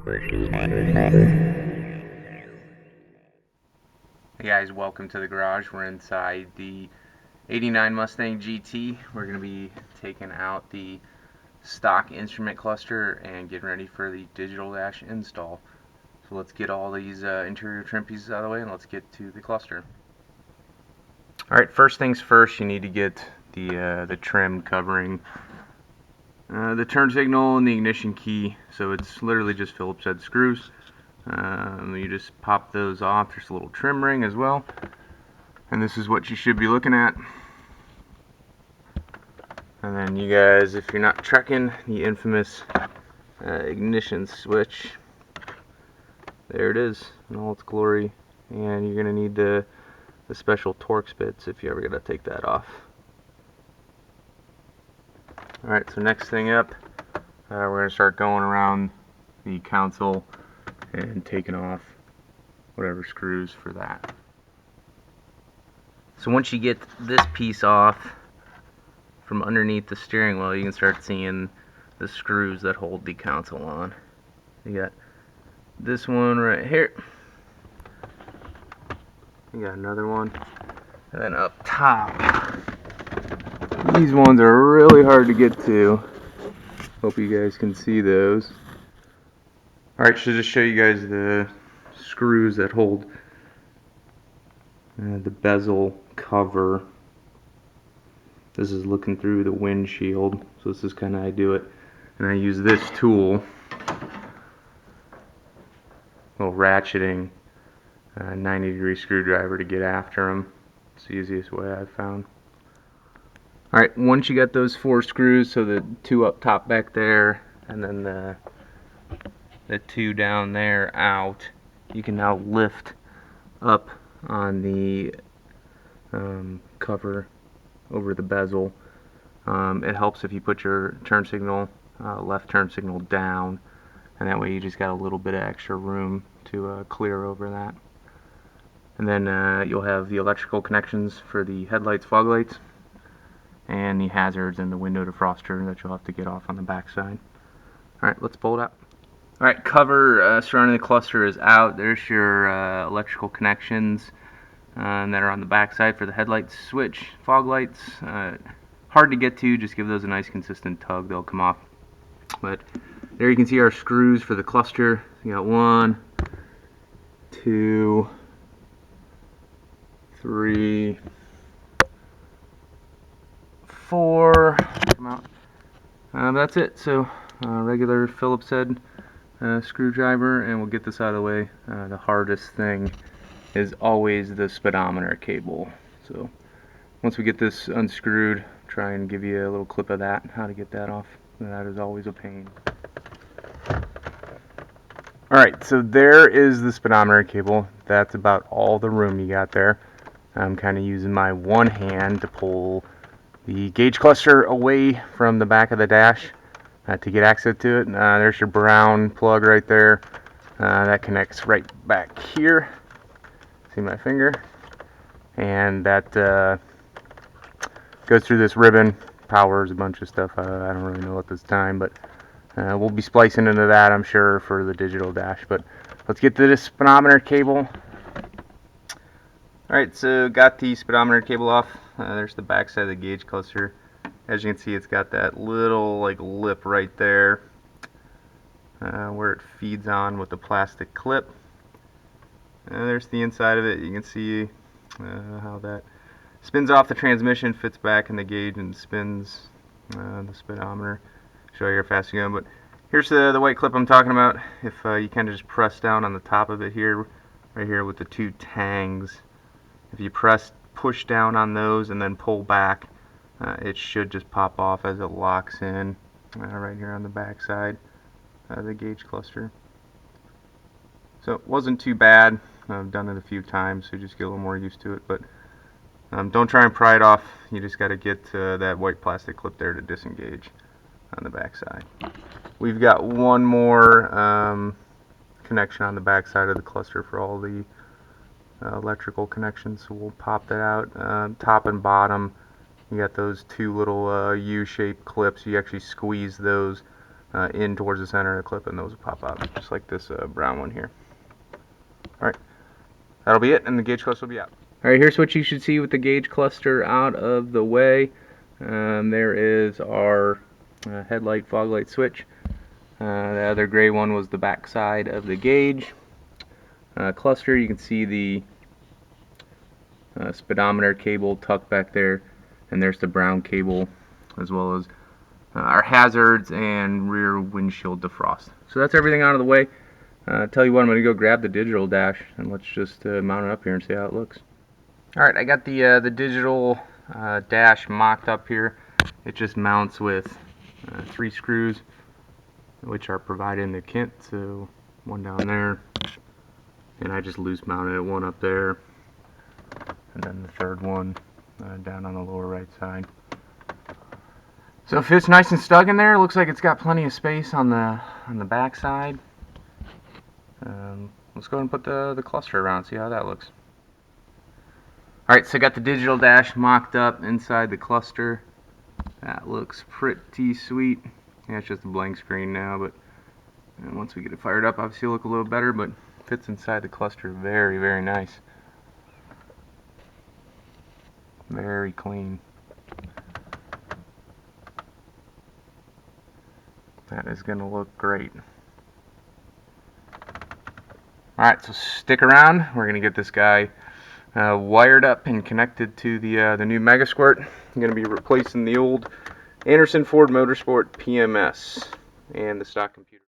Hey guys, welcome to the garage. We're inside the 89 Mustang GT. We're going to be taking out the stock instrument cluster and getting ready for the digital dash install. So let's get all these interior trim pieces out of the way and let's get to the cluster. Alright, first things first, you need to get the trim covering the turn signal and the ignition key. So it's literally just Phillips head screws. You just pop those off. There's a little trim ring as well, and this is what you should be looking at. And then you guys, if you're not trekking, the infamous ignition switch, there it is in all its glory. And you're gonna need the special Torx bits if you ever gotta take that off. Alright, so next thing up, we're gonna start going around the console and taking off whatever screws for that. So once you get this piece off from underneath the steering wheel, you can start seeing the screws that hold the console on. You got this one right here. You got another one. And then up top, these ones are really hard to get to. Hope you guys can see those. Alright, so just show you guys the screws that hold the bezel cover. This is looking through the windshield, so this is kind of how I do it. And I use this tool, little ratcheting 90-degree screwdriver to get after them. It's the easiest way I've found. Alright, once you got those 4 screws, so the 2 up top back there, and then the 2 down there out, you can now lift up on the cover over the bezel. It helps if you put your turn signal, left turn signal down, and that way you just got a little bit of extra room to clear over that. And then you'll have the electrical connections for the headlights, fog lights, and the hazards and the window defroster that you'll have to get off on the back side. Alright, let's pull it out. Alright, cover surrounding the cluster is out. There's your electrical connections that are on the back side for the headlights, switch, fog lights. Hard to get to, just give those a nice consistent tug, they'll come off. But there you can see our screws for the cluster. You got 1, 2, 3, 4. Come out. That's it. So regular Phillips head screwdriver, and we'll get this out of the way. The hardest thing is always the speedometer cable. So once we get this unscrewed, try and give you a little clip of that, how to get that off. That is always a pain. Alright, so there is the speedometer cable. That's about all the room you got there. I'm kind of using my one hand to pull the gauge cluster away from the back of the dash to get access to it. There's your brown plug right there. That connects right back here. See my finger? And that goes through this ribbon, powers a bunch of stuff. I don't really know at this time, but we'll be splicing into that, I'm sure, for the digital dash. But let's get to this speedometer cable. Alright, so got the speedometer cable off. There's the back side of the gauge cluster. As you can see, it's got that little lip right there where it feeds on with the plastic clip. There's the inside of it. You can see how that spins off the transmission, fits back in the gauge, and spins the speedometer. Show you how fast you're going. But here's the white clip I'm talking about. If you kind of just press down on the top of it here, right here with the 2 tangs, if you push down on those and then pull back, it should just pop off as it locks in right here on the back side of the gauge cluster. So it wasn't too bad. I've done it a few times, so just get a little more used to it. But don't try and pry it off. You just got to get that white plastic clip there to disengage on the back side. We've got one more connection on the back side of the cluster for all the electrical connections, so we'll pop that out. Top and bottom, you got those 2 little U-shaped clips. You actually squeeze those in towards the center of the clip, and those will pop out, just like this brown one here. Alright, that'll be it, and the gauge cluster will be out. Alright, here's what you should see with the gauge cluster out of the way. There is our headlight fog light switch. The other gray one was the back side of the gauge cluster. You can see the speedometer cable tucked back there, and there's the brown cable, as well as our hazards and rear windshield defrost. So that's everything out of the way. Tell you what, I'm going to go grab the digital dash, and let's just mount it up here and see how it looks. Alright, I got the digital dash mocked up here. It just mounts with 3 screws, which are provided in the kit. So one down there, and I just loose mounted one up there, and then the third one down on the lower right side. So it fits nice and snug in there. Looks like it's got plenty of space on the back side. Let's go ahead and put the cluster around, see how that looks. Alright, so I got the digital dash mocked up inside the cluster. That looks pretty sweet. Yeah, it's just a blank screen now, but once we get it fired up, obviously it'll look a little better, but fits inside the cluster very, very nice. Very clean. That is going to look great. Alright, so stick around. We're going to get this guy wired up and connected to the new Mega Squirt. I'm going to be replacing the old Anderson Ford Motorsport PMS and the stock computer.